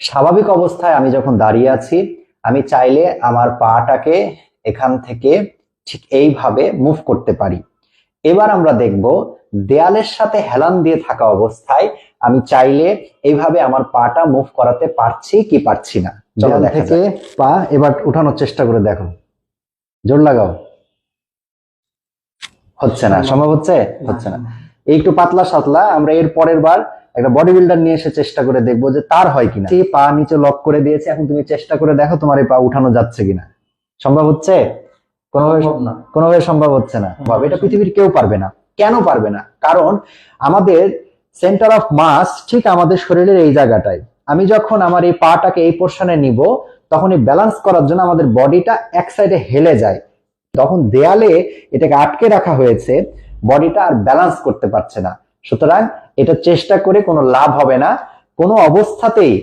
স্বাভাবিক অবস্থায় আমি যখন দাঁড়িয়ে আছি, আমি চাইলে আমার পাটাকে এখান থেকে ঠিক এইভাবে মুভ করতে পারি। এবার আমরা দেখব দেয়ালের সাথে হেলান দিয়ে থাকা অবস্থায় আমি চাইলে এইভাবে আমার পাটা মুভ করাতে পারছি কি পারছি না। দেয়াল থেকে পা এবার উঠানোর চেষ্টা করে দেখো, জোর লাগাও। হচ্ছে না, সম্ভব হচ্ছে না। একটু পাতলা সাতলা আমরা এর পরের বার একটা বডি বিল্ডার নিয়ে এসে চেষ্টা করে দেখবো যে তার হয় কিনা। পা নিচে লক করে দিয়েছে, এখন তুমি চেষ্টা করে দেখো তোমার এই পা উঠানো যাচ্ছে কিনা। সম্ভব হচ্ছে? কোনোভাবে সম্ভব হচ্ছে না। এটা পৃথিবীর কেউ পারবে না। কেন পারবে না? কারণ আমাদের সেন্টার অফ মাস ঠিক আমাদের শরীরের এই জায়গাটায়। আমি যখন আমার এই পাটাকে এই পোর্শনে নিব, তখন এই ব্যালেন্স করার জন্য আমাদের বডিটা এক সাইডে হেলে যায়। তখন দেয়ালে এটাকে আটকে রাখা হয়েছে, বডিটা আর ব্যালেন্স করতে পারছে না। সুতরাং এটা চেষ্টা করে কোনো লাভ হবে না কোনো অবস্থাতেই।